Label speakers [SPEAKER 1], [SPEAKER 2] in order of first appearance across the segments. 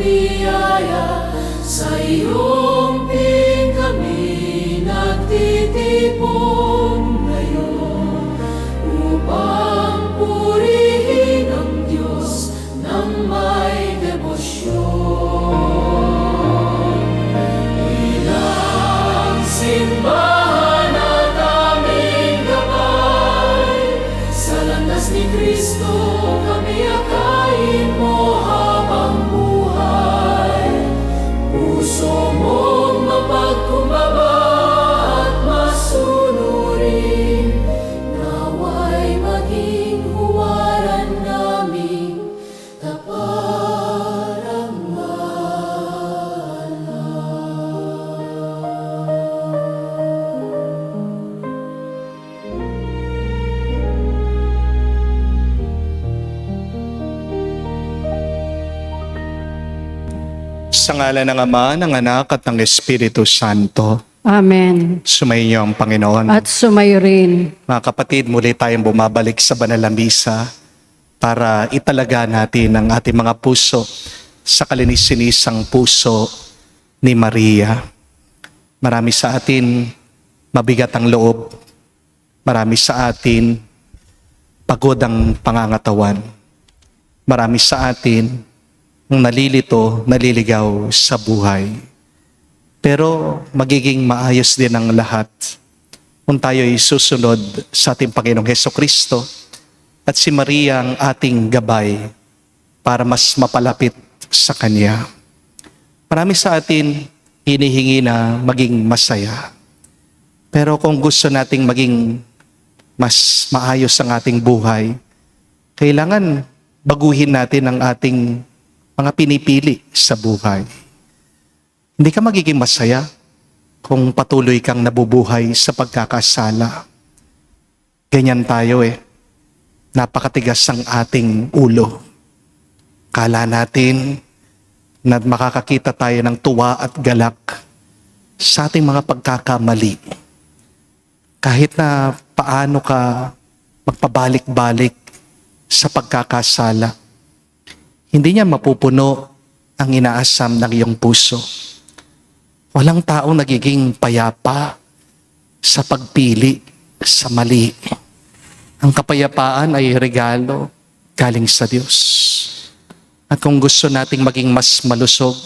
[SPEAKER 1] biyaya, sa iyong ping kami nagtitipon ngayon, upang purihin ang Diyos ng may debosyon. Ilang simbahan at aming gabay, sa landas ni Kristo kami akayin mo habang buhay. Puso mong mapagkumbaba at masunurin, naway maging huwaran naming
[SPEAKER 2] Sa ngalan ng Ama, ng Anak at ng Espiritu Santo.
[SPEAKER 3] Amen.
[SPEAKER 2] Sumainyo ang Panginoon.
[SPEAKER 3] At sumayo rin.
[SPEAKER 2] Mga kapatid, muli tayong bumabalik sa banal na misa para italaga natin ang ating mga puso sa kalinis-sinisang puso ni Maria. Marami sa atin mabigat ang loob. Marami sa atin pagod ang pangangatawan. Marami sa atin ang nalilito, naliligaw sa buhay. Pero magiging maayos din ang lahat kung tayo ay susunod sa ating Panginoong Hesukristo at si Maria ang ating gabay para mas mapalapit sa Kanya. Marami sa atin hinihingi na maging masaya. Pero kung gusto nating maging mas maayos ang ating buhay, kailangan baguhin natin ang ating mga pinipili sa buhay. Hindi ka magiging masaya kung patuloy kang nabubuhay sa pagkakasala. Ganyan tayo Napakatigas ang ating ulo. Kala natin na makakakita tayo ng tuwa at galak sa ating mga pagkakamali. Kahit na paano ka magpabalik-balik sa pagkakasala, hindi niya mapupuno ang inaasam ng iyong puso. Walang taong nagiging payapa sa pagpili sa mali. Ang kapayapaan ay regalo galing sa Diyos. At kung gusto nating maging mas malusog,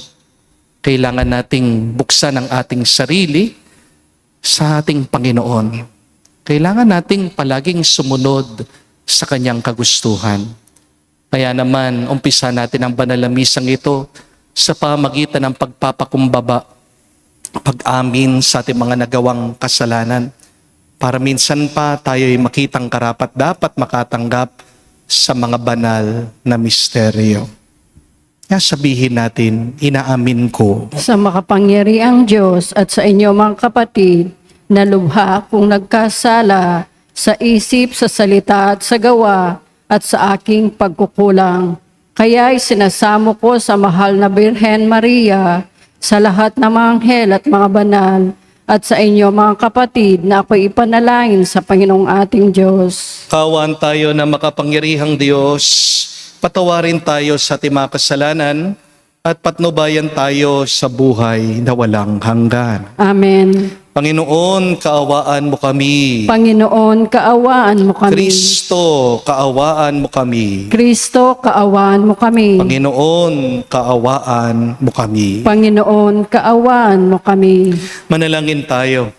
[SPEAKER 2] kailangan nating buksan ang ating sarili sa ating Panginoon. Kailangan nating palaging sumunod sa Kanyang kagustuhan. Kaya naman, umpisa natin ang banal na misang ito sa pamagitan ng pagpapakumbaba, pag-amin sa ating mga nagawang kasalanan, para minsan pa tayo'y makitang karapat dapat makatanggap sa mga banal na misteryo. Kaya sabihin natin, inaamin ko
[SPEAKER 3] Sa makapangyarihang Diyos at sa inyo mga kapatid, na lubha kung nagkasala sa isip, sa salita at sa gawa, at sa aking pagkukulang. Kaya'y sinasamo ko sa mahal na Birhen Maria, sa lahat ng mga anghel at mga banal, at sa inyo mga kapatid na ako'y ipanalangin sa Panginoong ating Diyos.
[SPEAKER 2] kaawaan tayo na makapangyarihang Diyos, patawarin tayo sa ating mga kasalanan, at patnubayan tayo sa buhay na walang hanggan.
[SPEAKER 3] Amen.
[SPEAKER 2] Panginoon, kaawaan mo kami.
[SPEAKER 3] Panginoon, kaawaan mo kami.
[SPEAKER 2] Kristo, kaawaan mo kami.
[SPEAKER 3] Kristo, kaawaan mo kami.
[SPEAKER 2] Panginoon, kaawaan mo kami.
[SPEAKER 3] Panginoon, kaawaan mo kami.
[SPEAKER 2] Manalangin tayo.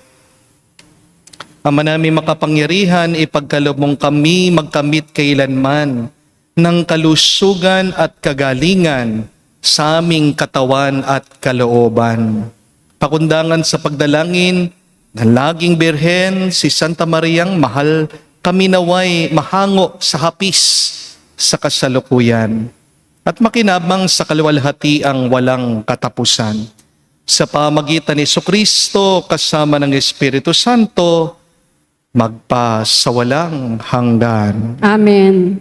[SPEAKER 2] Ama namin makapangyarihan, ipagkaloob mong kami magkamit kailanman ng kalusugan at kagalingan sa aming katawan at kalooban. Pakundangan sa pagdalangin ng laging Birhen, si Santa Mariang mahal, kami naway mahango sa hapis sa kasalukuyan at makinabang sa kaluwalhatiang walang katapusan. Sa pamagitan ni Jesucristo kasama ng Espiritu Santo, magpasawalang hanggan.
[SPEAKER 3] Amen.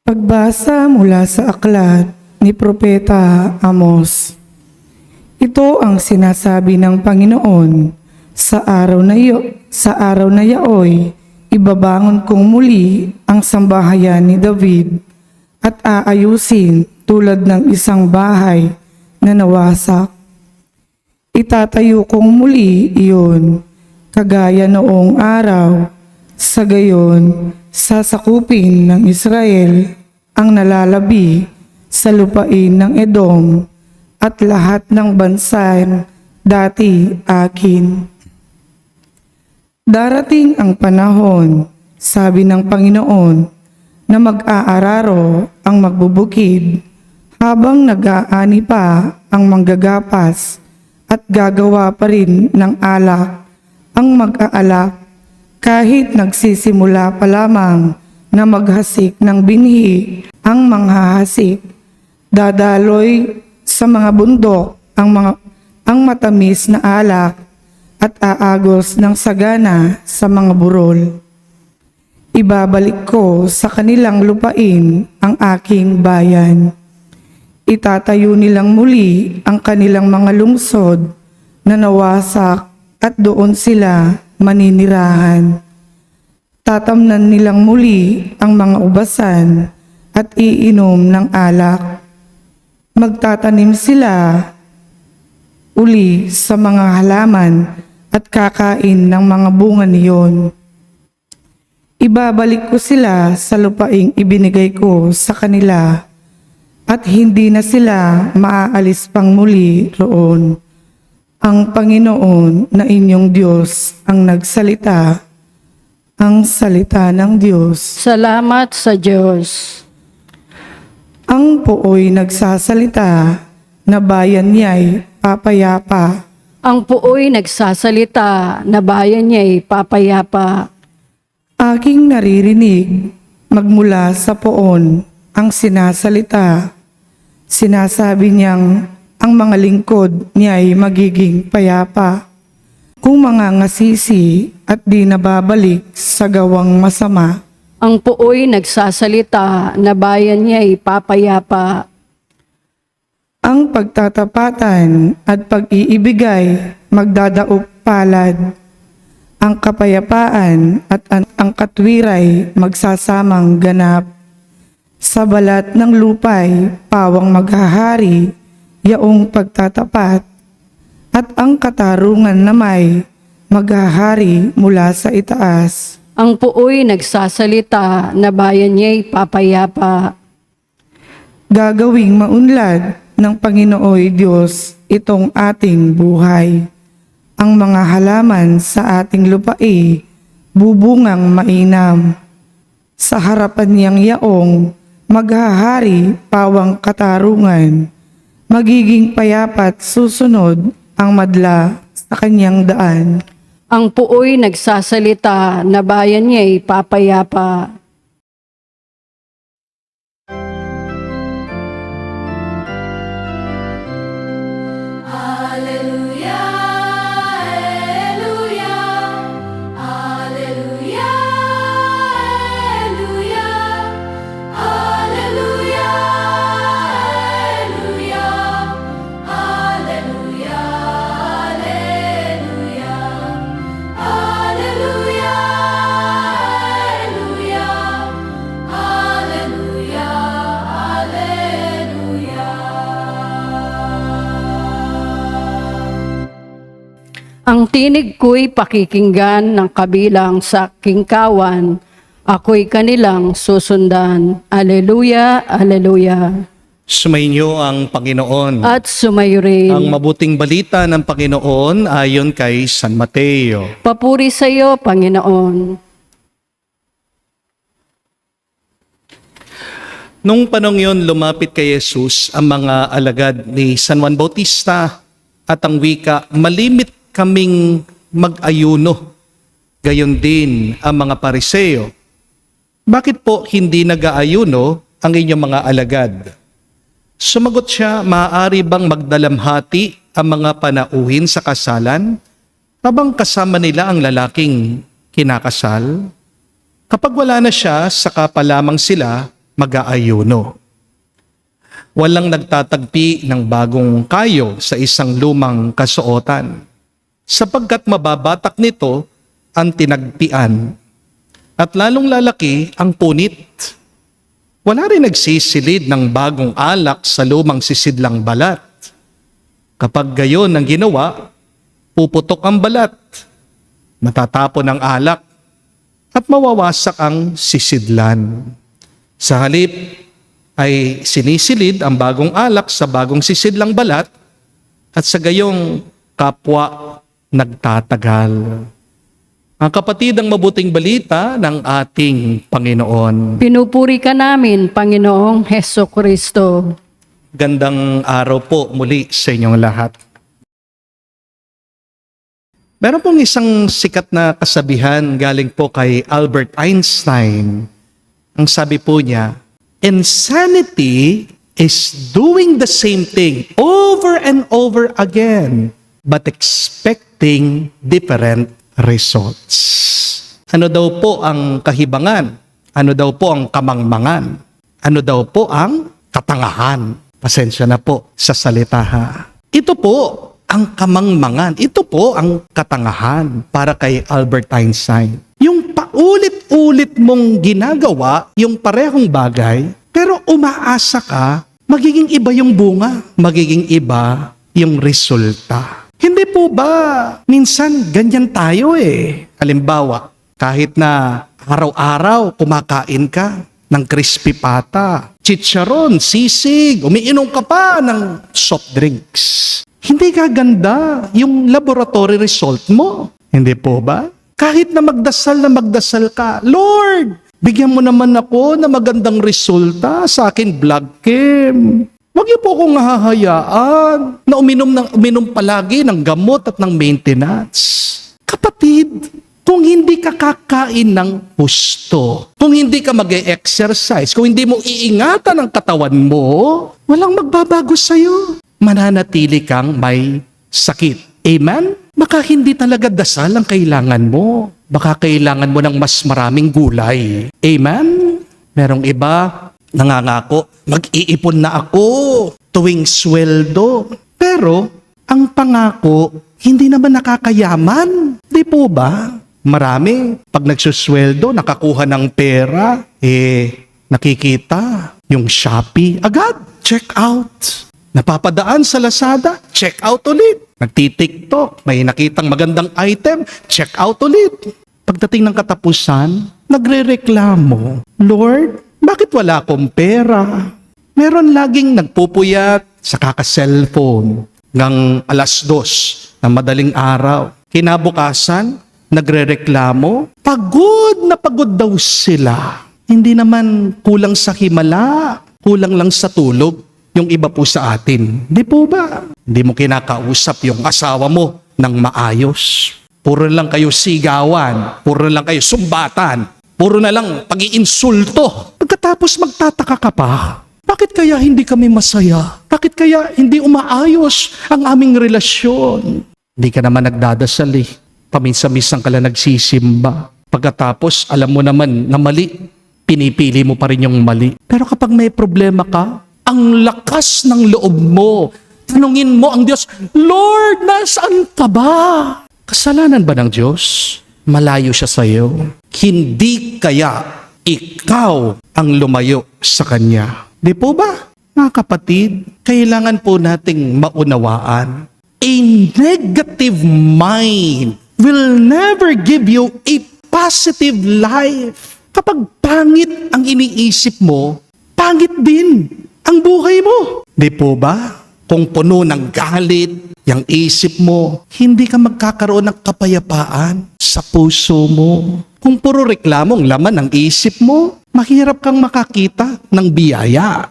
[SPEAKER 4] Pagbasa mula sa aklat ni Propeta Amos. Ito ang sinasabi ng Panginoon Sa araw na yaoy, ibabangon kong muli ang sambahayan ni David at aayusin tulad ng isang bahay na nawasak. Itatayo kong muli iyon, kagaya noong araw, sa gayon sasakupin ng Israel ang nalalabi sa lupain ng Edom at lahat ng bansang dati akin. Darating ang panahon, sabi ng Panginoon, na mag-aararo ang magbubukid habang nag-aani pa ang manggagapas at gagawa pa rin ng alak ang mag-aalak kahit nagsisimula pa lamang na maghasik ng binhi ang manghahasik. Dadaloy sa mga bundok ang matamis na alak at aagos ng sagana sa mga burol. Ibabalik ko sa kanilang lupain ang aking bayan. Itatayo nilang muli ang kanilang mga lungsod na nawasak at doon sila maninirahan. Tatamnan nilang muli ang mga ubasan at iinom ng alak. Magtatanim sila uli sa mga halaman at kakain ng mga bunga niyon. Ibabalik ko sila sa lupaing ibinigay ko sa kanila at hindi na sila maaalis pang muli roon. Ang Panginoon na inyong Diyos ang nagsalita, ang salita ng Diyos.
[SPEAKER 3] Salamat sa Diyos.
[SPEAKER 4] Ang pooy nagsasalita na bayan niya'y papayapa.
[SPEAKER 3] Ang puoy nagsasalita na bayan niya'y papayapa.
[SPEAKER 4] Aking naririnig magmula sa poon ang sinasalita. Sinasabi niyang ang mga lingkod niya'y magiging payapa. Kung mga ngasisi at di nababalik sa gawang masama.
[SPEAKER 3] Ang puoy nagsasalita na bayan niya'y papayapa.
[SPEAKER 4] Ang pagtatapatan at pag-iibigay magdadaop palad. Ang kapayapaan at ang katwiray magsasamang ganap. Sa balat ng lupay, pawang maghahari, yaong pagtatapat. At ang katarungan na may maghahari mula sa itaas.
[SPEAKER 3] Ang puoy nagsasalita na bayan niya'y papayapa.
[SPEAKER 4] Gagawing maunlad ng Panginooy Diyos itong ating buhay. Ang mga halaman sa ating lupai bubungang mainam. Sa harapan niyang yaong maghahari pawang katarungan. Magiging payapat susunod ang madla sa kanyang daan.
[SPEAKER 3] Ang puoy nagsasalita na bayan niya'y papayapa.
[SPEAKER 1] Alleluia, Alleluia, Alleluia, Alleluia, Alleluia, Alleluia, Alleluia, Alleluia, Alleluia, Alleluia,
[SPEAKER 3] Ang tinig ko'y pakikinggan ng kabilang sa kingkawan. Ako'y kanilang susundan. Alleluia, Alleluia.
[SPEAKER 2] Sumainyo ang Panginoon.
[SPEAKER 3] At sumayo rin.
[SPEAKER 2] Ang mabuting balita ng Panginoon ayon kay San Mateo.
[SPEAKER 3] Papuri sa iyo, Panginoon.
[SPEAKER 2] Nung panong yon, lumapit kay Jesus ang mga alagad ni San Juan Bautista at ang wika, malimit kaming mag-ayuno. Gayon din ang mga Pariseo. Bakit po hindi nag-aayuno ang inyong mga alagad? Sumagot siya, maaari bang magdalamhati ang mga panauhin sa kasalan habang kasama nila ang lalaking kinakasal? Kapag wala na siya, saka pa lamang sila mag-aayuno. Walang nagtatagpi ng bagong kayo sa isang lumang kasuotan. sapagkat mababatak nito ang tinagpian, at lalong lalaki ang punit. Wala rin nagsisilid ng bagong alak sa lumang sisidlang balat. Kapag gayon ang ginawa, puputok ang balat, matatapon ang alak, at mawawasak ang sisidlan. Sa halip ay sinisilid ang bagong alak sa bagong sisidlang balat, at sa gayong kapwa nagtatagal. Ang kapatid, ang mabuting balita ng ating Panginoon.
[SPEAKER 3] Pinupuri ka namin, Panginoong Heso Kristo.
[SPEAKER 2] Gandang araw po muli sa inyong lahat. Meron pong isang sikat na kasabihan galing po kay Albert Einstein. Ang sabi po niya, insanity is doing the same thing over and over again, but expecting different results. Ano daw po ang kahibangan? Ano daw po ang kamangmangan? Ano daw po ang katangahan? Pasensya na po sa salita ha. Ito po ang kamangmangan. Ito po ang katangahan para kay Albert Einstein. Yung paulit-ulit mong ginagawa yung parehong bagay, pero umaasa ka, magiging iba yung bunga, magiging iba yung resulta. Hindi po ba minsan ganyan tayo Halimbawa, kahit na araw-araw kumakain ka ng crispy pata, chicharon, sisig, umiinom ka pa ng soft drinks. Hindi gaganda yung laboratory result mo. Hindi po ba? Kahit na magdasal ka, Lord, bigyan mo naman ako na magandang resulta sa akin blood chem. Huwag niyo po akong hahayaan na uminom palagi ng gamot at ng maintenance. Kapatid, kung hindi ka kakain ng husto, kung hindi ka mag-e-exercise, kung hindi mo iingatan ang katawan mo, walang magbabago sa'yo. Mananatili kang may sakit. Amen? Baka hindi talaga dasal ang kailangan mo. Baka kailangan mo ng mas maraming gulay. Amen? Merong iba, nangangako, mag-iipon na ako tuwing sweldo. Pero, ang pangako, hindi naman nakakayaman. Di po ba? Marami, pag nagsusweldo, nakakuha ng pera, nakikita yung Shopee, agad, check out. Napapadaan sa Lazada, check out ulit. Nagtitiktok, may nakitang magandang item, check out ulit. Pagdating ng katapusan, nagrereklamo, Lord, bakit wala akong pera? Meron laging nagpupuyat sa kaka-cellphone ng 2:00 ng madaling araw. Kinabukasan, nagrereklamo, pagod na pagod daw sila. Hindi naman kulang sa himala, kulang lang sa tulog yung iba po sa atin. Di po ba? Hindi mo kinakausap yung asawa mo ng maayos. Puro lang kayo sigawan, puro lang kayo sumbatan, puro na lang pag-iinsulto. Pagkatapos magtataka ka pa, bakit kaya hindi kami masaya? Bakit kaya hindi umaayos ang aming relasyon? Hindi ka naman nagdadasal Paminsan-minsan ka lang nagsisimba. Pagkatapos, alam mo naman na mali, pinipili mo pa rin yung mali. Pero kapag may problema ka, ang lakas ng loob mo, tanungin mo ang Diyos, Lord, nasaan ka ba? Kasalanan ba ng Diyos? Malayo siya sa iyo. Hindi kaya ikaw ang lumayo sa Kanya. Di po ba? Mga kapatid, kailangan po nating maunawaan. A negative mind will never give you a positive life. Kapag pangit ang iniisip mo, pangit din ang buhay mo. Di po ba? Kung puno ng galit, yung isip mo, hindi ka magkakaroon ng kapayapaan sa puso mo. Kung puro reklamong laman ang isip mo, mahirap kang makakita ng biyaya.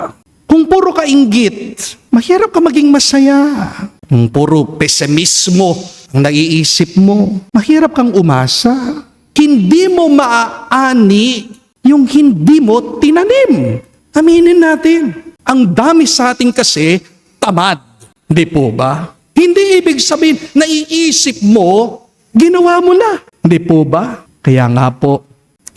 [SPEAKER 2] Kung puro kainggit, mahirap ka maging masaya. Kung puro pesimismo ang naiisip mo, mahirap kang umasa. Hindi mo maaani yung hindi mo tinanim. Aminin natin. Ang dami sa atin kasi tamad. Di po ba? Hindi ibig sabihin, naiisip mo, ginawa mo na. Di po ba? Kaya nga po,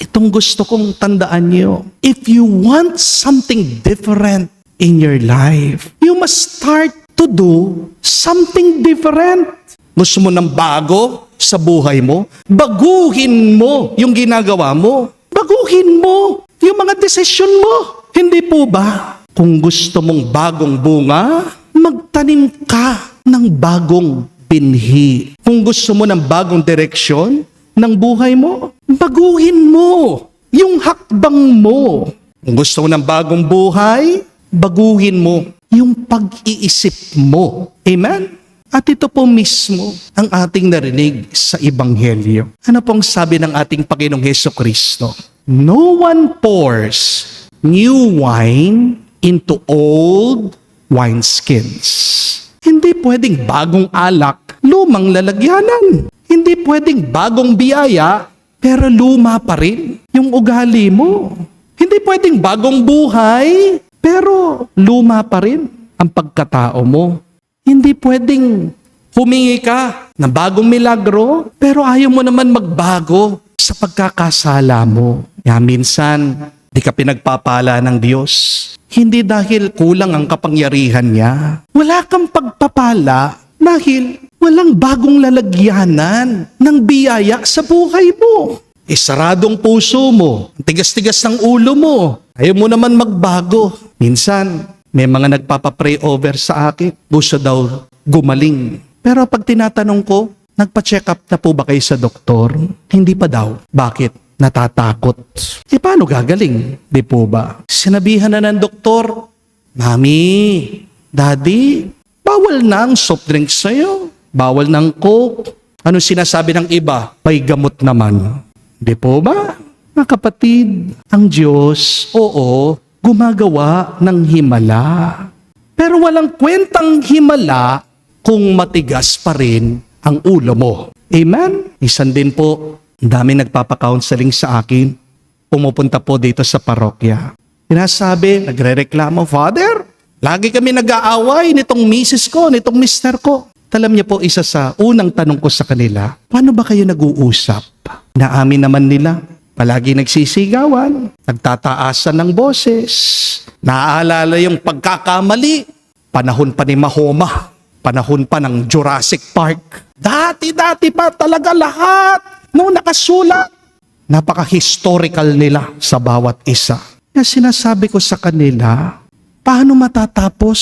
[SPEAKER 2] itong gusto kong tandaan niyo. If you want something different in your life, you must start to do something different. Gusto mo ng bago sa buhay mo? Baguhin mo yung ginagawa mo. Baguhin mo yung mga desisyon mo. Hindi po ba? Kung gusto mong bagong bunga, magtanim ka ng bagong binhi. Kung gusto mo ng bagong direksyon ng buhay mo, baguhin mo yung hakbang mo. Kung gusto mo ng bagong buhay, baguhin mo yung pag-iisip mo. Amen? At ito po mismo ang ating narinig sa Ebanghelyo. Ano pong sabi ng ating Panginoong Hesukristo? No one pours new wine into old wineskins. Hindi pwedeng bagong alak, lumang lalagyanan. Hindi pwedeng bagong biyaya, pero luma pa rin yung ugali mo. Hindi pwedeng bagong buhay, pero luma pa rin ang pagkatao mo. Hindi pwedeng humingi ka ng bagong milagro, pero ayaw mo naman magbago sa pagkakasala mo. Kaya minsan, di ka pinagpapala ng Diyos. Hindi dahil kulang ang kapangyarihan niya. Wala kang pagpapala dahil walang bagong lalagyanan ng biyaya sa buhay mo. Isaradong puso mo, tigas-tigas ng ulo mo. Ayaw mo naman magbago. Minsan, may mga nagpapapray over sa akin. Gusto daw gumaling. Pero pag tinatanong ko, nagpa-check up na po ba kayo sa doktor? Hindi pa daw. Bakit? Natatakot. Paano gagaling? Di po ba? Sinabihan na ng doktor, Mami, Daddy, bawal na ang soft drink sa'yo. Bawal ng Coke. Ano sinasabi ng iba? May gamot naman. Di po ba? Mga kapatid, ang Diyos, oo, gumagawa ng himala. Pero walang kwentang himala kung matigas pa rin ang ulo mo. Amen? Isan din po, ang dami nagpapa-counseling sa akin. Pumupunta po dito sa parokya. Sinasabi, nagre-reklamo, Father, lagi kami nag-aaway nitong misis ko, nitong mister ko. Alam niyo po, isa sa unang tanong ko sa kanila, paano ba kayo nag-uusap? Naamin naman nila, palagi nagsisigawan, nagtataasan ng boses. Naaalala yung pagkakamali, panahon pa ni Mahoma, panahon pa ng Jurassic Park. Dati pa talaga lahat. Nung nakasulat, napaka-historical nila sa bawat isa. Kaya sinasabi ko sa kanila, paano matatapos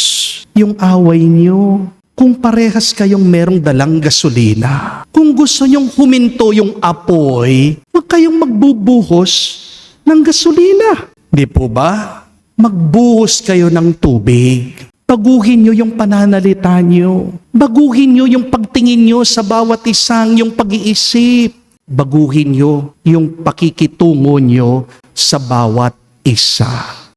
[SPEAKER 2] yung away niyo kung parehas kayong merong dalang gasolina? Kung gusto nyong huminto yung apoy, huwag kayong magbubuhos ng gasolina. Di po ba? Magbuhos kayo ng tubig. Baguhin nyo yung pananalita nyo. Baguhin nyo yung pagtingin nyo sa bawat isang yung pag-iisip. Baguhin nyo yung pakikitungo nyo sa bawat isa.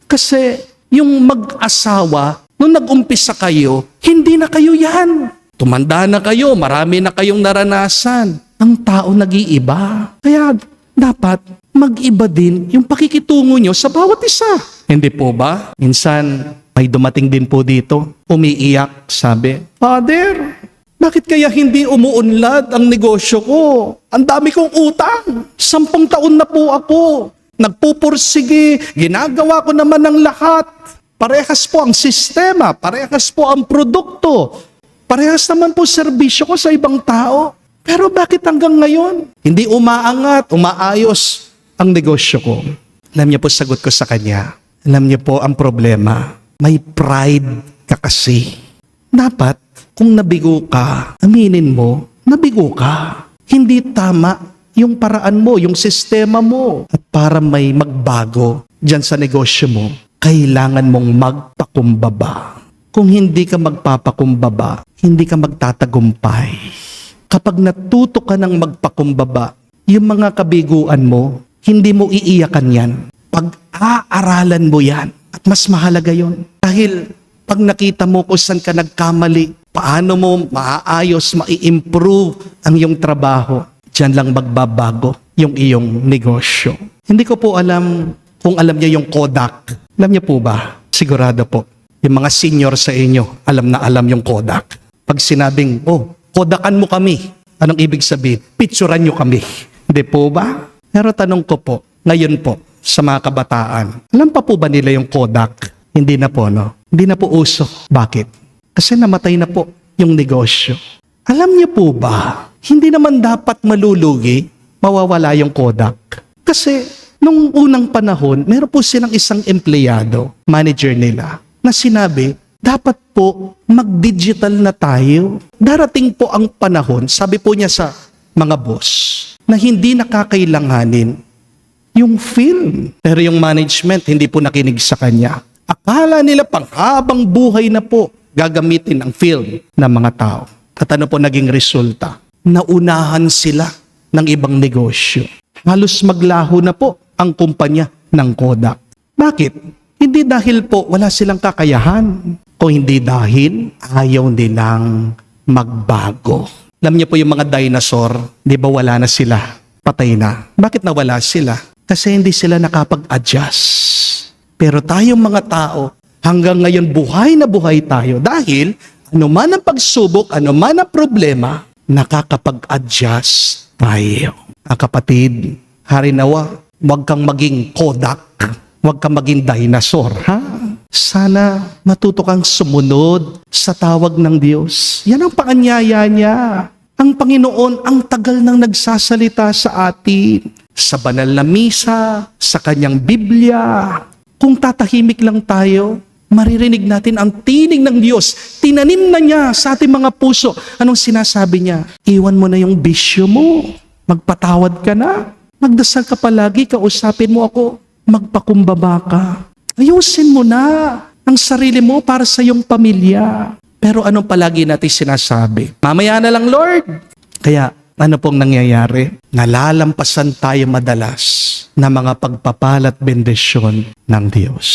[SPEAKER 2] Kasi yung mag-asawa, nung nag-umpisa kayo, hindi na kayo yan. Tumanda na kayo, marami na kayong naranasan. Ang tao nag-iiba. Kaya dapat mag-iba din yung pakikitungo nyo sa bawat isa. Hindi po ba? Minsan, may dumating din po dito, umiiyak, sabi, Father, bakit kaya hindi umuunlad ang negosyo ko? Ang dami kong utang. 10 taon na po ako. Nagpupursige, ginagawa ko naman ng lahat. Parehas po ang sistema, parehas po ang produkto. Parehas naman po serbisyo ko sa ibang tao. Pero bakit hanggang ngayon? Hindi umaangat, umaayos ang negosyo ko. Alam niyo po, sagot ko sa kanya. Alam niyo po ang problema. May pride ka kasi. Dapat, kung nabigo ka, aminin mo, nabigo ka. Hindi tama yung paraan mo, yung sistema mo. At para may magbago dyan sa negosyo mo, kailangan mong magpakumbaba. Kung hindi ka magpapakumbaba, hindi ka magtatagumpay. Kapag natuto ka ng magpakumbaba, yung mga kabiguan mo, hindi mo iiyakan yan. Pag-aaralan mo yan. At mas mahalaga yon. Dahil pag nakita mo kung saan ka nagkamali, paano mo maaayos, mai-improve ang iyong trabaho, diyan lang magbabago yung iyong negosyo. Hindi ko po alam kung alam niyo yung Kodak. Alam niyo po ba? Sigurado po. Yung mga senior sa inyo, alam na alam yung Kodak. Pag sinabing, Kodakan mo kami. Anong ibig sabihin? Picturean nyo kami. Hindi po ba? Pero tanong ko po, ngayon po, sa mga kabataan, alam pa po ba nila yung Kodak? Hindi na po, no? Hindi na po uso. Bakit? Kasi namatay na po yung negosyo. Alam niyo po ba, hindi naman dapat malulugi, mawawala yung Kodak. Kasi nung unang panahon, meron po silang isang empleyado, manager nila, na sinabi, dapat po mag-digital na tayo. Darating po ang panahon, sabi po niya sa mga boss, na hindi nakakailanganin yung film. Pero yung management, hindi po nakinig sa kanya. Akala nila panghabang buhay na po gagamitin ang film ng mga tao. At ano po naging resulta? Naunahan sila ng ibang negosyo. Halos maglaho na po ang kumpanya ng Kodak. Bakit? Hindi dahil po wala silang kakayahan. O hindi dahil ayaw nilang magbago. Alam niyo po yung mga dinosaur, di ba wala na sila? Patay na. Bakit nawala sila? Kasi hindi sila nakapag-adjust. Pero tayong mga tao, hanggang ngayon buhay na buhay tayo dahil anuman ang pagsubok, anuman ang problema, nakakapag-adjust tayo. Kapatid, harinawa, huwag kang maging Kodak, huwag kang maging dinosaur, ha? Sana matuto kang sumunod sa tawag ng Diyos. Yan ang paanyaya niya. Ang Panginoon ang tagal nang nagsasalita sa atin. Sa banal na misa, sa kanyang Biblia. Kung tatahimik lang tayo, maririnig natin ang tinig ng Diyos. Tinanim na niya sa ating mga puso. Anong sinasabi niya? Iwan mo na yung bisyo mo. Magpatawad ka na. Magdasal ka palagi, kausapin mo ako. Magpakumbaba ka. Ayusin mo na ang sarili mo para sa iyong pamilya. Pero anong palagi natin sinasabi? Mamaya na lang, Lord. Kaya ano pong nangyayari? Nalalampasan tayo madalas na mga pagpapalat bendisyon ng Diyos.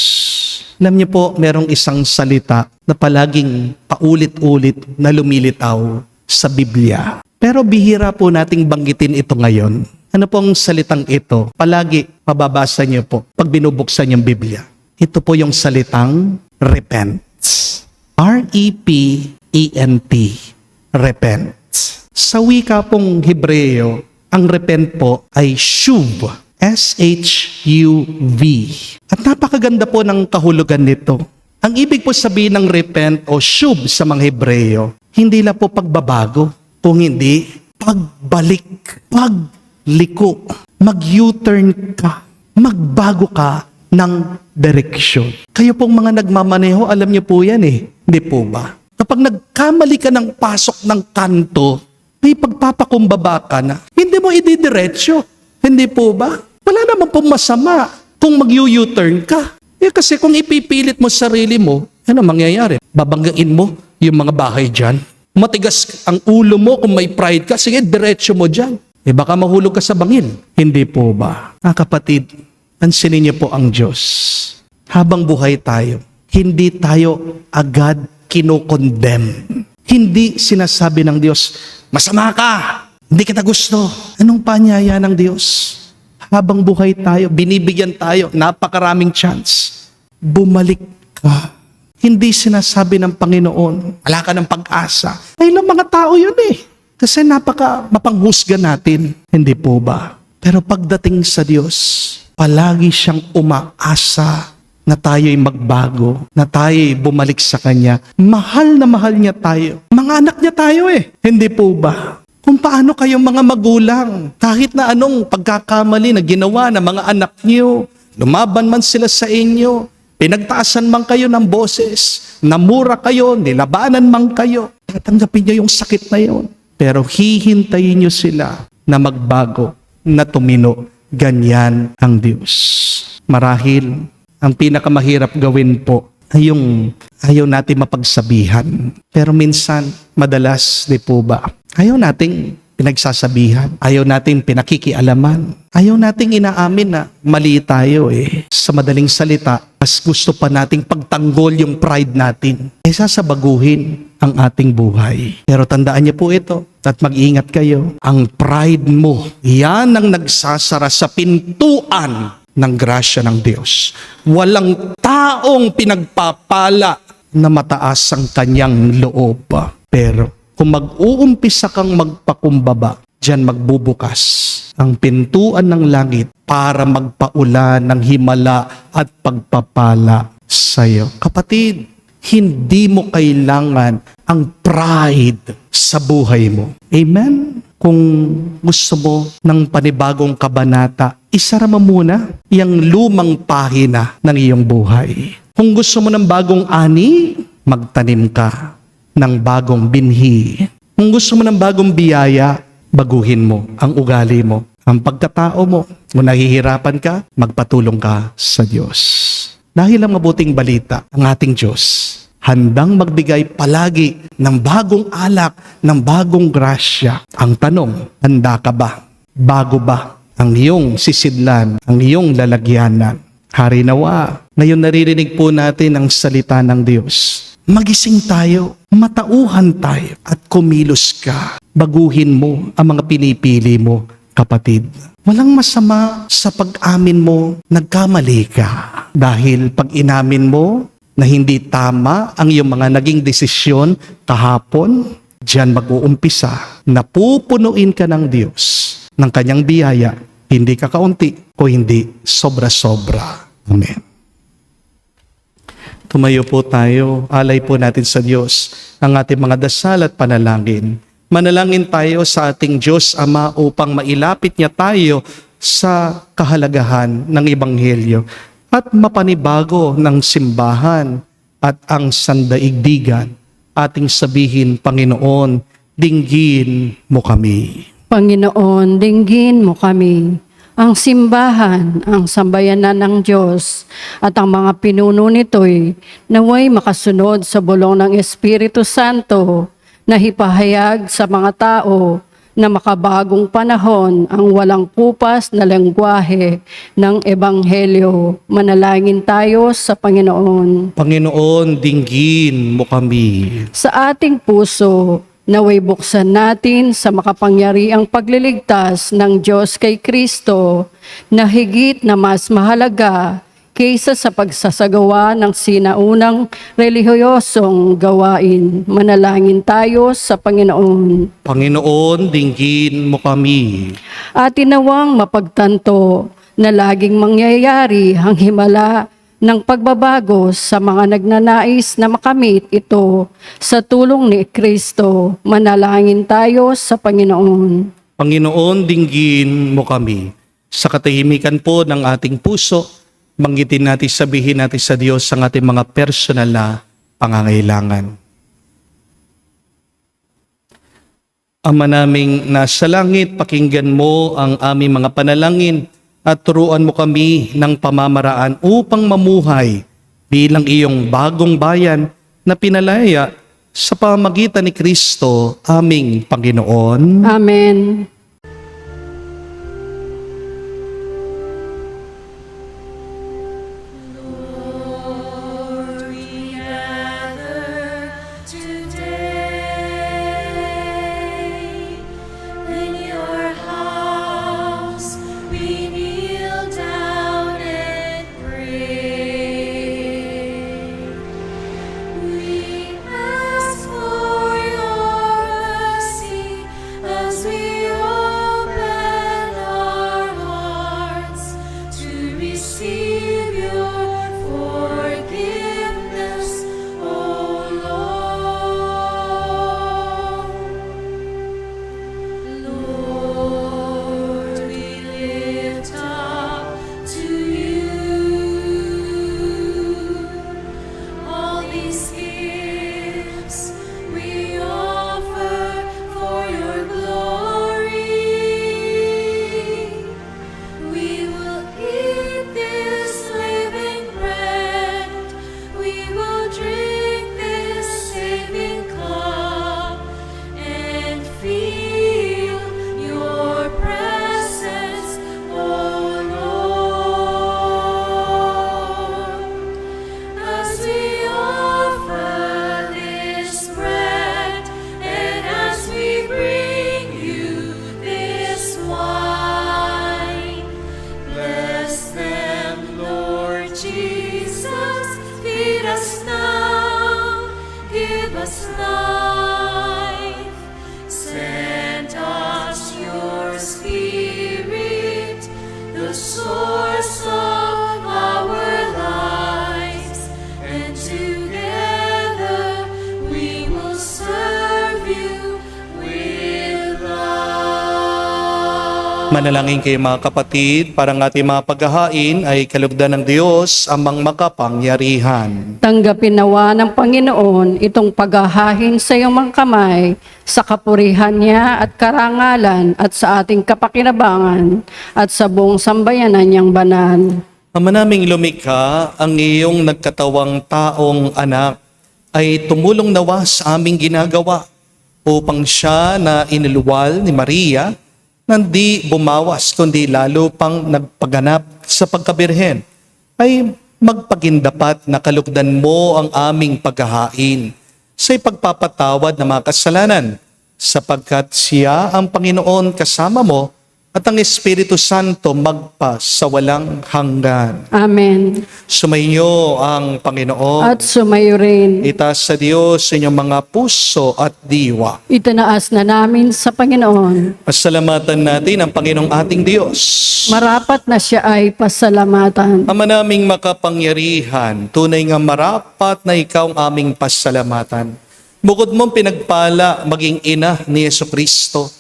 [SPEAKER 2] Alam niyo po, merong isang salita na palaging paulit-ulit na lumilitaw sa Biblia. Pero bihira po nating banggitin ito ngayon. Ano pong salitang ito? Palagi mababasa niyo po pag binubuksan yung Biblia. Ito po yung salitang repent. R-E-P-E-N-T. Repent. Sa wika pong Hebreo, ang repent po ay shuv. S-H-U-V. At napakaganda po ng kahulugan nito. Ang ibig po sabihin ng repent o shuv sa mga Hebreo, hindi lang po pagbabago, kung hindi pagbalik, pagliko, mag-U-turn ka, magbago ka ng direksyon. Kayo pong mga nagmamaneho, alam niyo po yan eh. Hindi po ba? Kapag nagkamali ka ng pasok ng kanto, may pagpapakumbaba ka na, hindi mo ididiretso. Hindi po ba? Wala naman pong masama kung mag-U-turn ka. Kasi kung ipipilit mo sarili mo, ano mangyayari? Babanggain mo yung mga bahay dyan. Matigas ang ulo mo kung may pride ka, sige, diretso mo dyan. Baka mahulog ka sa bangin. Hindi po ba? Kapatid, pansinin niyo po ang Diyos. Habang buhay tayo, hindi tayo agad kinokondem. Hindi sinasabi ng Diyos, masama ka, hindi kita gusto. Anong paanyaya ng Diyos? Habang buhay tayo, binibigyan tayo, napakaraming chance. Bumalik ka. Hindi sinasabi ng Panginoon, wala ka ng pag-asa. Ay lang mga tao yun eh. Kasi napaka mapanghusga natin. Hindi po ba? Pero pagdating sa Diyos, palagi siyang umaasa na tayo'y magbago, na tayo'y bumalik sa Kanya. Mahal na mahal niya tayo. Mga anak niya tayo eh. Hindi po ba? Kung paano kayong mga magulang, kahit na anong pagkakamali na ginawa ng mga anak niyo, lumaban man sila sa inyo, pinagtaasan man kayo ng boses, namura kayo, nilabanan man kayo, tatanggapin niyo yung sakit na yun. Pero hihintayin niyo sila na magbago, na tumino. Ganyan ang Diyos. Marahil, ang pinakamahirap gawin po ay yung ayaw natin mapagsabihan. Pero minsan, madalas, di po ba? Ayaw nating pinagsasabihan. Ayaw nating pinakikialaman. Ayaw nating inaamin na mali tayo eh. Sa madaling salita, mas gusto pa nating pagtanggol yung pride natin. Kaysa sa baguhin ang ating buhay. Pero tandaan niyo po ito at mag-ingat kayo. Ang pride mo, yan ang nagsasara sa pintuan ng grasya ng Diyos. Walang taong pinagpapala na mataas ang kanyang loob. Pero kung mag-uumpisa kang magpakumbaba, diyan magbubukas ang pintuan ng langit para magpaulan ng himala at pagpapala sa iyo. Kapatid, hindi mo kailangan ang pride sa buhay mo. Amen? Kung gusto mo ng panibagong kabanata, isara mo muna yung lumang pahina ng iyong buhay. Kung gusto mo ng bagong ani, magtanim ka ng bagong binhi. Kung gusto mo ng bagong biyaya, baguhin mo ang ugali mo, ang pagkatao mo. Kung nahihirapan ka, magpatulong ka sa Diyos. Dahil ang mabuting balita, ang ating Diyos, handang magbigay palagi ng bagong alak, ng bagong grasya. Ang tanong, handa ka ba? Bago ba ang iyong sisidlan, ang iyong lalagyanan? Hari nawa, ngayon naririnig po natin ang salita ng Diyos. Magising tayo, matauhan tayo, at kumilos ka. Baguhin mo ang mga pinipili mo, kapatid. Walang masama sa pag-amin mo, nagkamali ka. Dahil pag inamin mo na hindi tama ang iyong mga naging desisyon kahapon, diyan mag-uumpisa na pupunuin ka ng Diyos ng kanyang biyaya, hindi kakaunti o hindi sobra-sobra. Amen. Tumayo po tayo, alay po natin sa Diyos ang ating mga dasal at panalangin. Manalangin tayo sa ating Diyos Ama upang mailapit niya tayo sa kahalagahan ng Ebanghelyo at mapanibago ng simbahan at ang sandaigdigan. Ating sabihin, Panginoon, dinggin mo kami.
[SPEAKER 3] Panginoon, dinggin mo kami. Ang simbahan, ang sambayanan ng Diyos at ang mga pinuno nito'y naway makasunod sa bulong ng Espiritu Santo na hipahayag sa mga tao na makabagong panahon ang walang kupas na lengguwahe ng Ebanghelyo. Manalangin tayo sa Panginoon.
[SPEAKER 2] Panginoon, dinggin mo kami.
[SPEAKER 3] Sa ating puso, naway buksan natin sa makapangyariang pagliligtas ng Diyos kay Kristo na higit na mas mahalaga kaysa sa pagsasagawa ng sinaunang relihiyosong gawain. Manalangin tayo sa Panginoon.
[SPEAKER 2] Panginoon, dinggin mo kami.
[SPEAKER 3] At inawang mapagtanto na laging mangyayari ang himala ng pagbabago sa mga nagnanais na makamit ito sa tulong ni Kristo. Manalangin tayo sa Panginoon.
[SPEAKER 2] Panginoon, dinggin mo kami. Sa katahimikan po ng ating puso, banggitin natin, sabihin natin sa Diyos ang ating mga personal na pangangailangan. Ama naming nasa langit, pakinggan mo ang aming mga panalangin at turuan mo kami ng pamamaraan upang mamuhay bilang iyong bagong bayan na pinalaya sa pamamagitan ni Kristo, aming Panginoon.
[SPEAKER 3] Amen.
[SPEAKER 1] Lord, we gather today in your house. We kneel down and pray. We ask for your mercy as we
[SPEAKER 2] Manalangin kayo mga kapatid, para ang ating mga paghahain ay kalugdan ng Diyos amang makapangyarihan.
[SPEAKER 3] Tanggapin nawa ng Panginoon itong paghahain sa iyong mga kamay, sa kapurihan niya at karangalan at sa ating kapakinabangan at sa buong sambayanan niyang banal.
[SPEAKER 2] Ama naming lumikha, ang iyong nagkatawang taong anak ay tumulong nawa sa aming ginagawa upang siya na iniluwal ni Maria nandi bumawas kundi lalo pang nagpaganap sa pagkabirhen ay magpagindapat na kalugdan mo ang aming paghahain sa ipagpapatawad ng mga kasalanan sapagkat siya ang Panginoon kasama mo at ang Espiritu Santo magpa sa walang hanggan.
[SPEAKER 3] Amen.
[SPEAKER 2] Sumainyo ang Panginoon.
[SPEAKER 3] At sumayo rin.
[SPEAKER 2] Itaas sa Diyos sa inyong mga puso at diwa.
[SPEAKER 3] Itinaas na namin sa Panginoon.
[SPEAKER 2] Pasalamatan natin ang Panginoong ating Diyos.
[SPEAKER 3] Marapat na siya ay pasalamatan.
[SPEAKER 2] Ama naming makapangyarihan, tunay nga marapat na ikaw ang aming pasalamatan. Bukod mong pinagpala maging ina ni Jesucristo,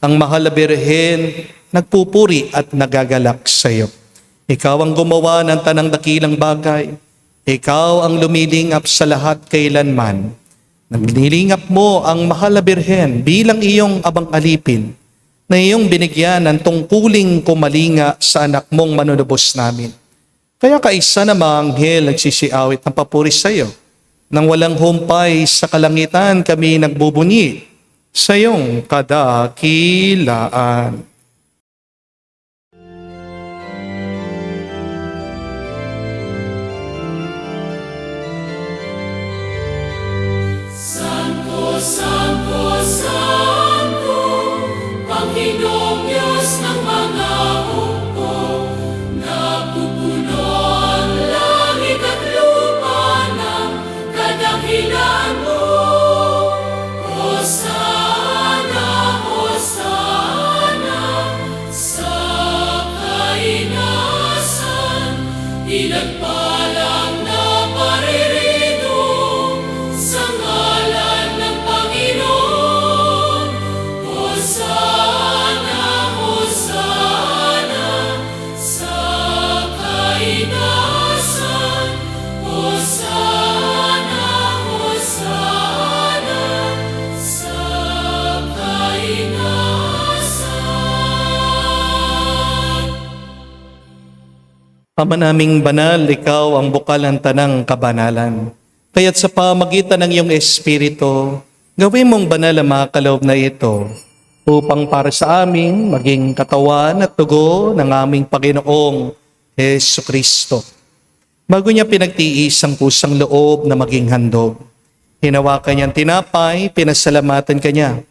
[SPEAKER 2] ang mahal na Birhen, nagpupuri at nagagalak sa iyo. Ikaw ang gumawa ng tanang dakilang bagay. Ikaw ang lumilingap sa lahat kailanman. Naglilingap mo ang mahal na Birhen bilang iyong abang alipin na iyong binigyan ng tungkuling kumalinga sa anak mong manunubos namin. Kaya kaisa na mga anghel nagsisiawit ng papuri sa iyo. Nang walang humpay sa kalangitan kami nagbubunyi sa iyong kadakilaan.
[SPEAKER 1] Santo, Santo, Santo, Panginoong Diyos ng mga hukbo, napupuno ang langit at lupa ng kadakilaan mo. Hosana, Hosana, sa kainasan, pinagpalang na paririto sa ngalan ng Panginoon. Hosana, Hosana, sa kainasan. Hosana, Hosana, sa kainasan.
[SPEAKER 2] Ama naming banal, ikaw ang bukal ng tanang kabanalan. Kaya't sa pamagitan ng iyong Espiritu, gawin mong banal ang mga kaloob na ito upang para sa amin maging katawan at dugo ng aming Panginoong Jesucristo. Bago niya pinagtiis ang pusang loob na maging handog, hinawakan niyang tinapay, pinasalamatan kanya.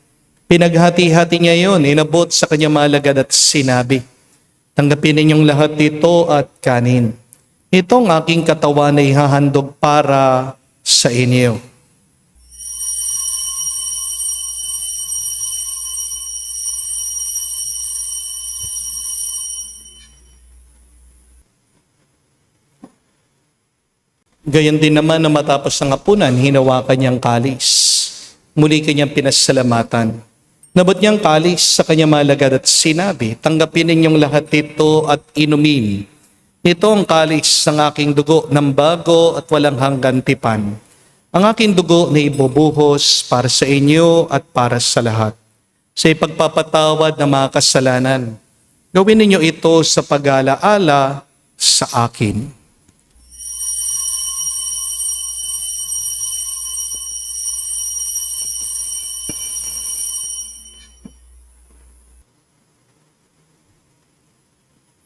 [SPEAKER 2] Pinaghati-hati niya yon, inabot sa kanyang malagad at sinabi, tanggapin ninyong lahat dito at kanin. Itong aking katawan ay hahandog para sa inyo. Gayon din naman na matapos ang hapunan, hinawakan niyang kalis. Muli kanyang pinasalamatan. Nabot niyang kalis sa kanyang malagad at sinabi, tanggapin ninyong lahat ito at inumin. Ito ang kalis ng aking dugo ng bago at walang hanggan tipan. Ang aking dugo na ibubuhos para sa inyo at para sa lahat. Sa ipagpapatawad ng mga kasalanan, gawin ninyo ito sa pag-alaala sa akin.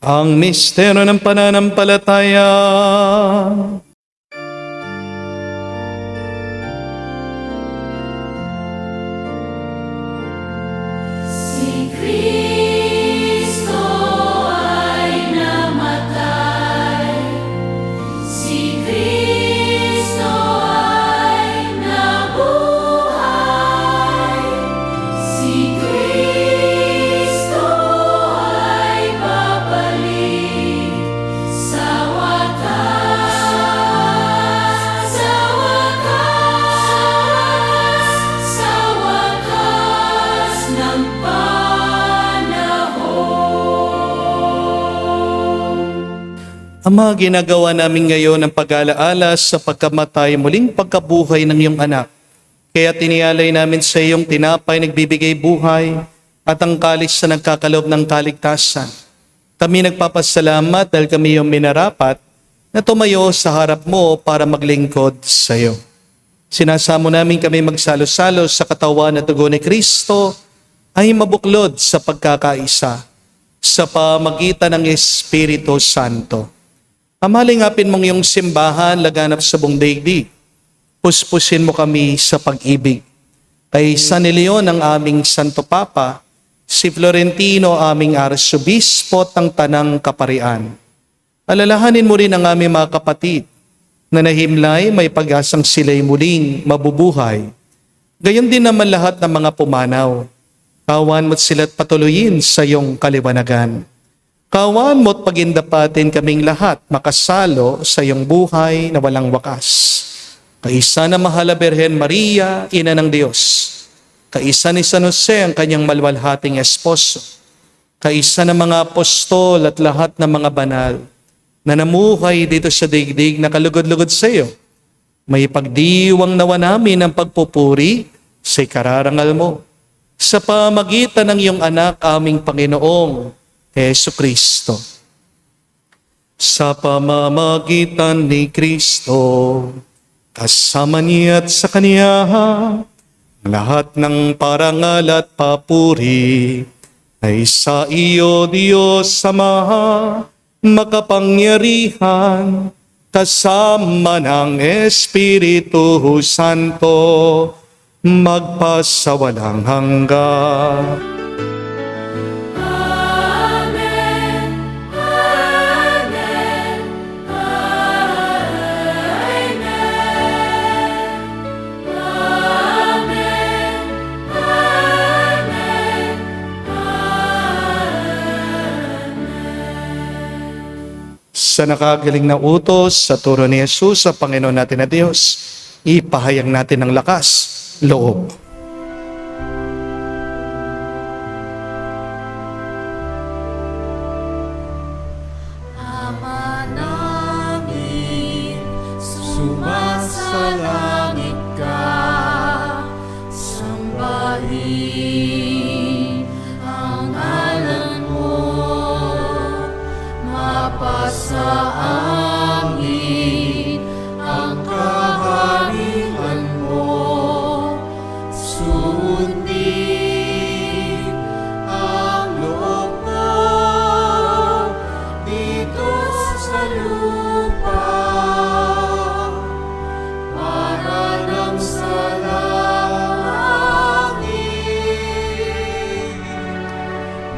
[SPEAKER 2] Ang misteryo ng pananampalataya.
[SPEAKER 1] Si Kristo ay namatay, si Kristo ay nabuhay, si Kristo ay babalik sa wakas.
[SPEAKER 2] Ama, ginagawa namin ngayon ang pag-alaala sa pagkamatay, muling pagkabuhay ng iyong anak. Kaya tinialay namin sa iyong tinapay nagbibigay buhay at ang kalis na nagkakaloob ng kaligtasan. Kami nagpapasalamat dahil kami yung minarapat na tumayo sa harap mo para maglingkod sa iyo. Sinasamo namin kami magsalo-salo sa katawan at dugo ni Kristo ay mabuklod sa pagkakaisa sa pamagitan ng Espiritu Santo. Amalingapin mong iyong simbahan laganap sa buong daigdig. Puspusin mo kami sa pag-ibig. Kay San Leon ang aming Santo Papa, si Florentino aming Arsobispo at ang Tanang Kaparian. Alalahanin mo rin ang aming mga kapatid na nahimlay may pag-asang sila'y muling mabubuhay. Gayon din naman lahat ng mga pumanaw. Kawan mo't sila't patuloyin sa iyong kaliwanagan. Kawan mo't pagindapatin kaming lahat makasalo sa iyong buhay na walang wakas. Kaisa na mahal na Birhen Maria, Ina ng Diyos. Kaisa ni San Jose ang kanyang malwalhating esposo. Kaisa ng mga apostol at lahat ng mga banal na namuhay dito sa daigdig na kalugod-lugod sa iyo. May pagdiwang nawa namin ang pagpupuri sa kararangal mo. Sa pamagitan ng iyong anak, aming Panginoong Hesu Kristo. Sa pamamagitan ni Kristo, kasama niya at sa Kanya, lahat ng parangal at papuri ay sa iyo, Diyos Ama, makapangyarihan, kasama ng Espiritu Santo, magpasawalang hanggan. Sa nakagaling na utos sa turo ni Jesus sa Panginoon natin na Diyos, ipahayag natin ng lakas, loob.
[SPEAKER 1] Ama namin, sumasalangit ka, sambahin ang ngalan mo, mapasa amin ang kaharian mo, sundin ang loob mo dito sa lupa, para nang sa langit.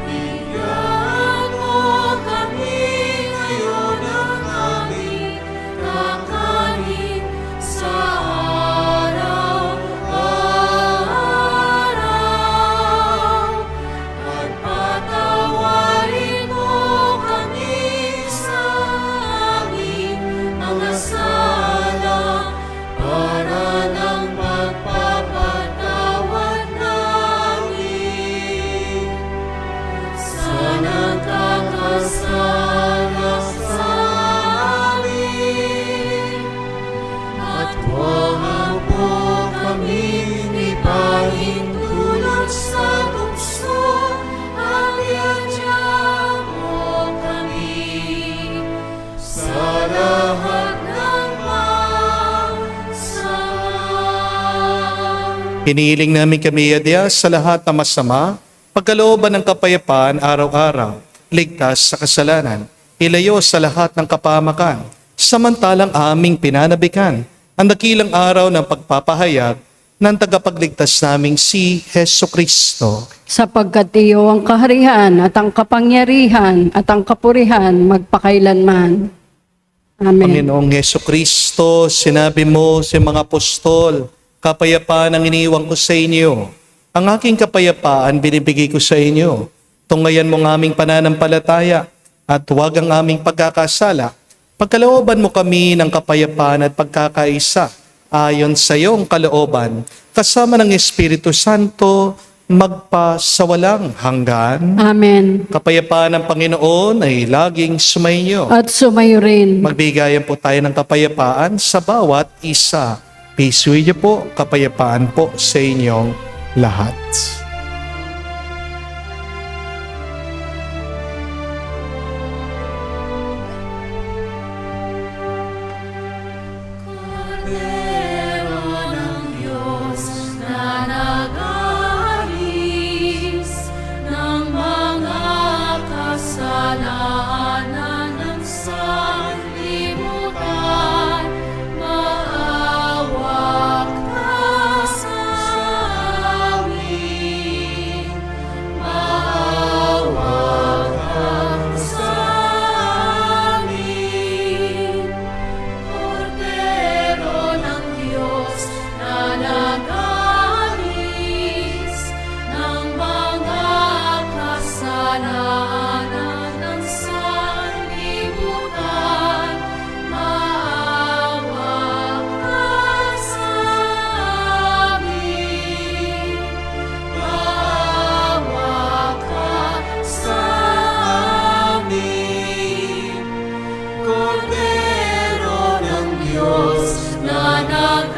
[SPEAKER 1] Bigyan mo kami ngayon ng aming kakanin sa araw-araw, at patawarin mo kami sa aming mga sala, para ng pagpapatawad namin sa nagkakasala sa amin. At huwag mo kaming ipahintulot sa tukso, at iadya mo kami sa lahat ng masama.
[SPEAKER 2] Hinihiling namin kami, Yadya, sa lahat ng masama, pagkalooban ng kapayapaan araw-araw, ligtas sa kasalanan, ilayo sa lahat ng kapahamakan, samantalang aming pinanabikan ang dakilang araw ng pagpapahayag ng tagapagligtas naming si Hesu Kristo.
[SPEAKER 3] Sapagkat iyo ang kaharian at ang kapangyarihan at ang kapurihan magpakailanman. Amen.
[SPEAKER 2] Panginoong Hesu Kristo, sinabi mo sa mga apostol, kapayapaan ang iniwan ko sa inyo. Ang aking kapayapaan binibigay ko sa inyo. Tungayan mo ang aming pananampalataya at huwag ang aming pagkakasala. Pagkalooban mo kami ng kapayapaan at pagkakaisa ayon sa iyong kalooban, kasama ng Espiritu Santo, magpasawalang hanggan.
[SPEAKER 3] Amen.
[SPEAKER 2] Kapayapaan ng Panginoon ay laging sumainyo.
[SPEAKER 3] At sumayo rin.
[SPEAKER 2] Magbigayan po tayo ng kapayapaan sa bawat isa. Peace with you po, kapayapaan po sa inyong lahat.
[SPEAKER 1] Kordero ng Diyos na nag-aalis ng mga kasalanan ng sanlibutan, maawa ka sa amin. Maawa ka sa amin. Kordero ng Diyos na nag-aalis ng mga kasalanan ng sanlibutan, maawa ka sa amin. Maawa ka sa amin. Kordero ng Diyos na nag-aalis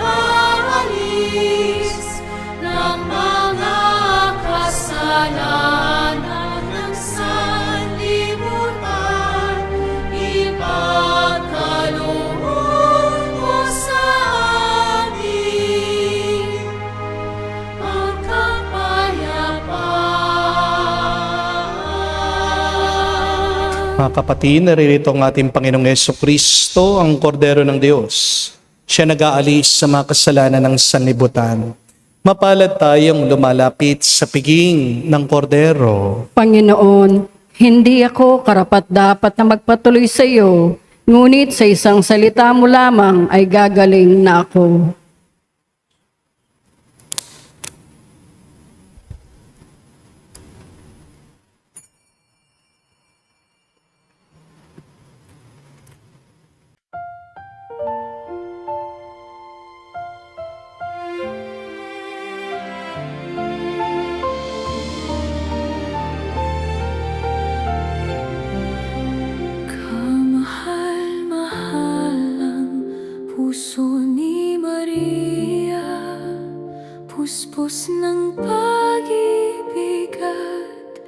[SPEAKER 1] ng mga kasalanan ng sanlibutan, ipagkaloob mo sa amin ang kapayapaan.
[SPEAKER 2] Mga kapatid, naririto ang ating Panginoong Jesucristo, ang Kordero ng Diyos. Siya nag-aalis sa mga kasalanan ng sanlibutan. Mapalad tayong lumalapit sa piging ng Kordero.
[SPEAKER 3] Panginoon, hindi ako karapat-dapat na magpatuloy sa iyo, ngunit sa isang salita mo lamang ay gagaling na ako.
[SPEAKER 1] Kamahal-mahal ang puso ni Maria, puspos ng pag-ibig at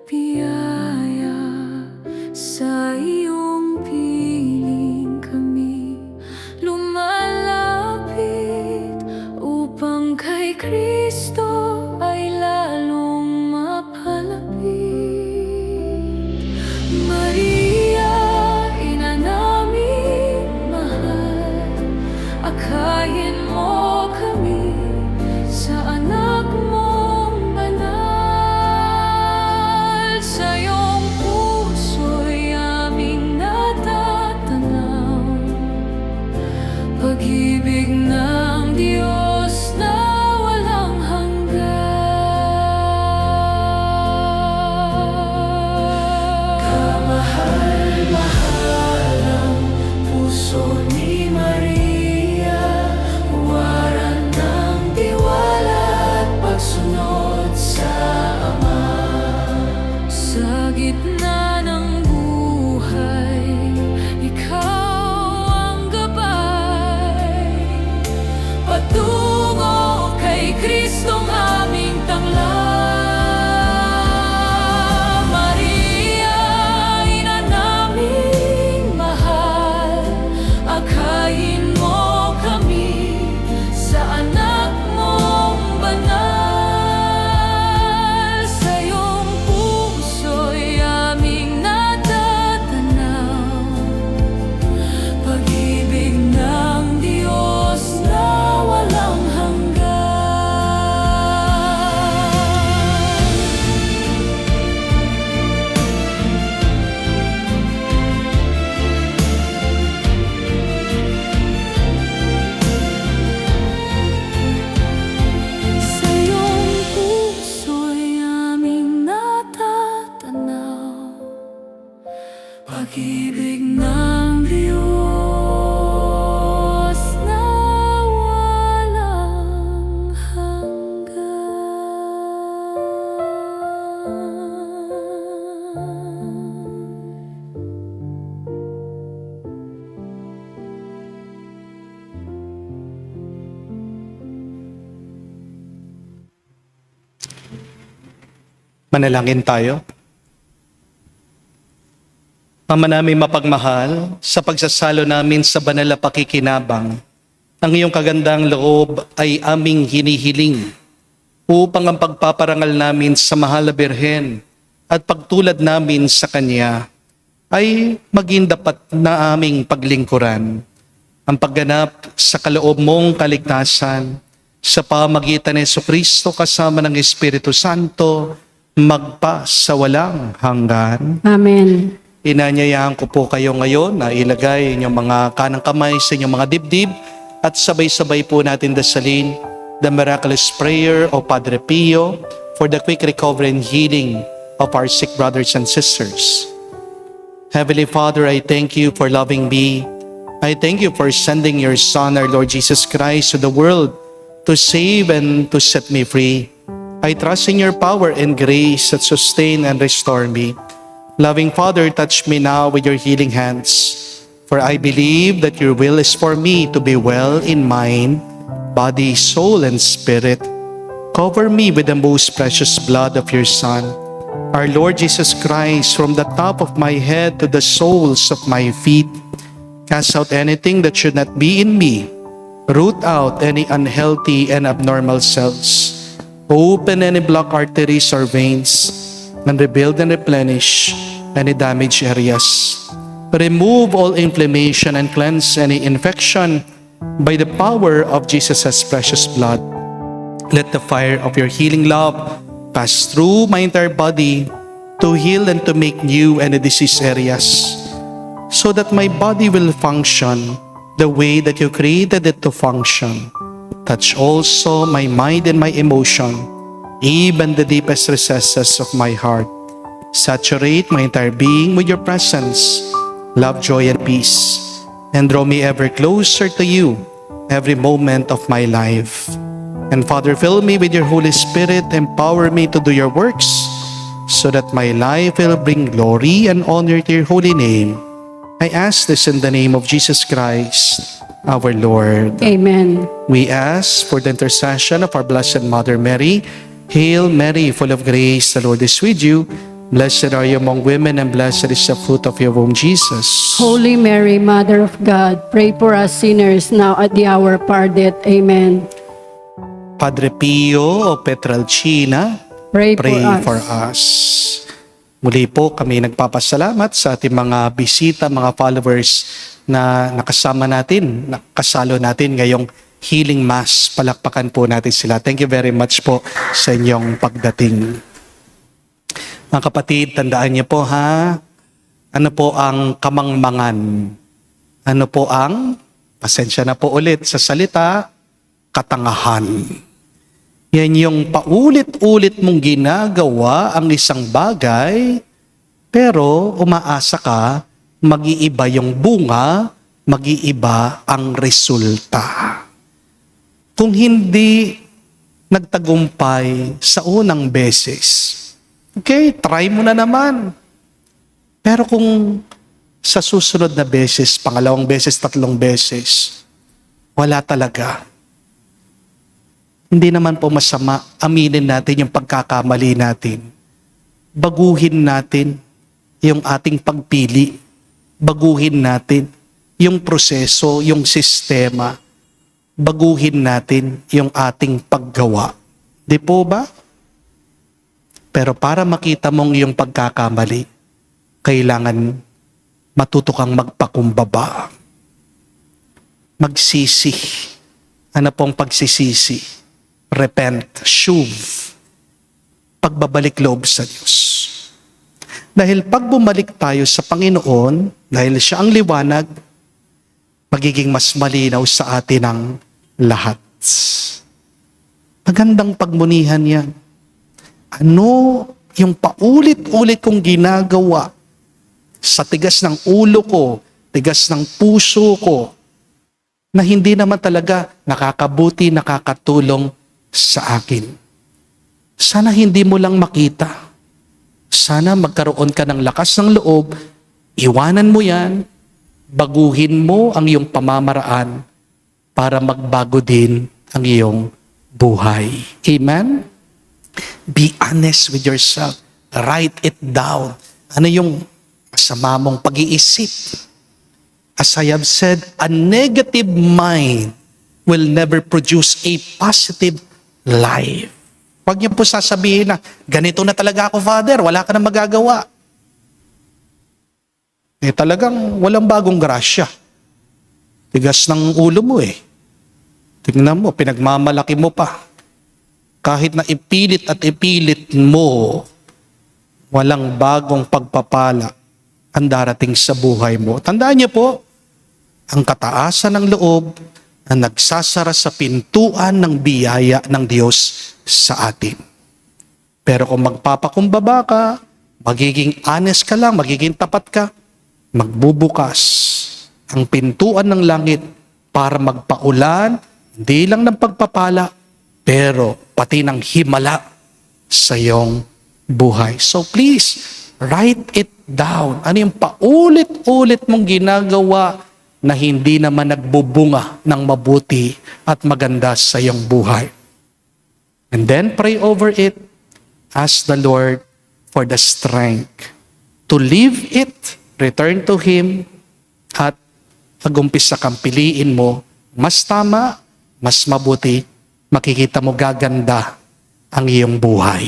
[SPEAKER 1] biyaya. Sa iyong piling kami lumalapit, upang kay Kristo ay lalong mapalapit. Maria, ina namin mahal, akayin mo kami sa anak mong banal. Sa iyong puso'y aming natatanaw, pag-ibig ng Diyos na walang hanggan. Kamahal-mahal ang puso ni Maria, huwaran ng tiwala at pagsunod sa Ama. Sa gitna ng buhay, ikaw ang gabay, patungo kay Kristong aming tanglaw. Maria, ina naming mahal, akayin mo kami sa anak mong banal. Sa iyong puso'y aming natatanaw, pag-ibig ng Diyos na walang hanggan. Sa iyong puso'y aming natatanaw, pag-ibig ng Diyos na walang hanggan.
[SPEAKER 2] Manalangin tayo. Ama namin mapagmahal, sa pagsasalo namin sa banal na pakikinabang, ang iyong kagandang loob ay aming hinihiling upang ang pagpaparangal namin sa mahal na Birhen at pagtulad namin sa Kanya ay maging dapat na aming paglingkuran. Ang pagganap sa kaloob mong kaligtasan sa pamagitan ni Jesucristo kasama ng Espiritu Santo magpa sa walang hanggan.
[SPEAKER 3] Amen.
[SPEAKER 2] Inanyayahan ko po kayo ngayon na ilagay inyong mga kanang kamay sa inyong mga dibdib at sabay-sabay po natin dasalin the miraculous prayer of Padre Pio for the quick recovery and healing of our sick brothers and sisters. Heavenly Father, I thank you for loving me. I thank you for sending your Son, our Lord Jesus Christ, to the world to save and to set me free. I trust in your power and grace that sustain and restore me. Loving Father, touch me now with your healing hands, for I believe that your will is for me to be well in mind, body, soul, and spirit. Cover me with the most precious blood of your Son, our Lord Jesus Christ, from the top of my head to the soles of my feet. Cast out anything that should not be in me. Root out any unhealthy and abnormal cells. Open any blocked arteries or veins, and rebuild and replenish any damaged areas. Remove all inflammation and cleanse any infection by the power of Jesus' precious blood. Let the fire of your healing love pass through my entire body to heal and to make new any disease areas, so that my body will function the way that you created it to function. Touch also my mind and my emotion, even the deepest recesses of my heart. Saturate my entire being with your presence, love, joy, and peace, and draw me ever closer to you every moment of my life. And Father, fill me with your Holy Spirit, empower me to do your works, so that my life will bring glory and honor to your holy name. I ask this in the name of Jesus Christ, our Lord.
[SPEAKER 3] Amen.
[SPEAKER 2] We ask for the intercession of our Blessed Mother Mary. Hail Mary, full of grace, the Lord is with you. Blessed are you among women, and blessed is the fruit of your womb, Jesus.
[SPEAKER 3] Holy Mary, Mother of God, pray for us sinners now at the hour of our death. Amen.
[SPEAKER 2] Padre Pio o Petralcina,
[SPEAKER 3] Pray
[SPEAKER 2] pray
[SPEAKER 3] for us.
[SPEAKER 2] for us. Muli po kami nagpapasalamat sa ating mga bisita, mga followers na nakasama natin, nakasalo natin ngayong Healing Mass. Palakpakan po natin sila. Thank you very much po sa inyong pagdating. Mga kapatid, tandaan niyo po ha, ano po ang kamangmangan? Ano po ang, pasensya na po ulit sa salita, katangahan. Yan yung paulit-ulit mong ginagawa ang isang bagay, pero umaasa ka, mag-iiba yung bunga, mag-iiba ang resulta. Kung hindi nagtagumpay sa unang beses, okay, try mo na naman. Pero kung sa susunod na beses, pangalawang beses, tatlong beses, wala talaga. Hindi naman po masama, aminin natin yung pagkakamali natin. Baguhin natin yung ating pagpili. Baguhin natin yung proseso, yung sistema. Baguhin natin yung ating paggawa. Di po ba? Pero para makita mong iyong pagkakamali, kailangan matuto kang magpakumbaba. Magsisi. Ano pong pagsisisi? Repent, shuv. Pagbabalik loob sa Diyos. Dahil pag bumalik tayo sa Panginoon, dahil siya ang liwanag, magiging mas malinaw sa atin ang lahat. Magandang pagmunihan yan. Ano yung paulit-ulit kong ginagawa sa tigas ng ulo ko, tigas ng puso ko, na hindi naman talaga nakakabuti, nakakatulong sa akin. Sana hindi mo lang makita. Sana magkaroon ka ng lakas ng loob, iwanan mo yan, baguhin mo ang iyong pamamaraan para magbago din ang iyong buhay. Amen? Be honest with yourself. Write it down. Ano yung masama mong pag-iisip? As I have said, a negative mind will never produce a positive life. Huwag niyo po sasabihin na, ganito na talaga ako, Father, wala ka na magagawa. Talagang walang bagong grasya. Tigas ng ulo mo Tingnan mo, pinagmamalaki mo pa. Kahit na ipilit at ipilit mo, walang bagong pagpapala ang darating sa buhay mo. Tandaan niyo po, ang kataasan ng loob na nagsasara sa pintuan ng biyaya ng Diyos sa atin. Pero kung magpapakumbaba ka, magiging honest ka lang, magiging tapat ka, magbubukas ang pintuan ng langit para magpaulan, hindi lang ng pagpapala, pero pati ng himala sa iyong buhay. So please, write it down. Ano yung paulit-ulit mong ginagawa na hindi naman nagbubunga ng mabuti at maganda sa iyong buhay. And then pray over it. Ask the Lord for the strength to leave it, return to Him, at mag-umpisa kang piliin mo, mas tama, mas mabuti, makikita mo gaganda ang iyong buhay.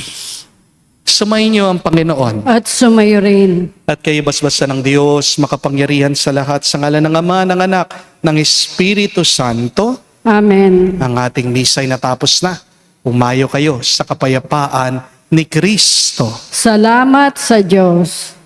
[SPEAKER 2] Sumayin niyo ang Panginoon.
[SPEAKER 3] At sumayo rin.
[SPEAKER 2] At kayo basbasa ng Diyos, makapangyarihan sa lahat, sa ngalan ng Ama, ng Anak, ng Espiritu Santo.
[SPEAKER 3] Amen.
[SPEAKER 2] Ang ating misa'y natapos na. Umayo kayo sa kapayapaan ni Kristo.
[SPEAKER 3] Salamat sa Diyos.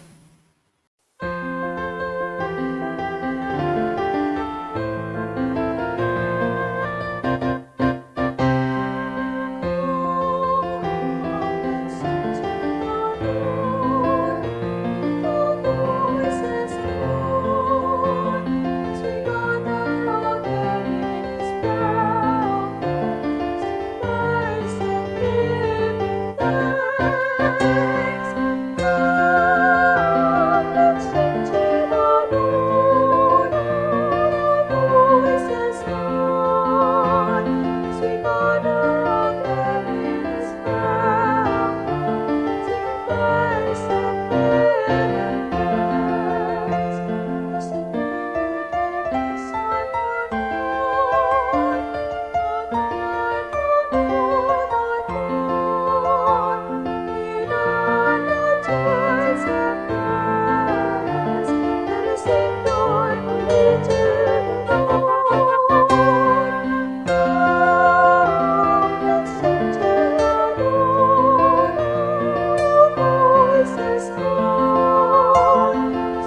[SPEAKER 1] Voices on,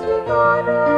[SPEAKER 1] sweet honor.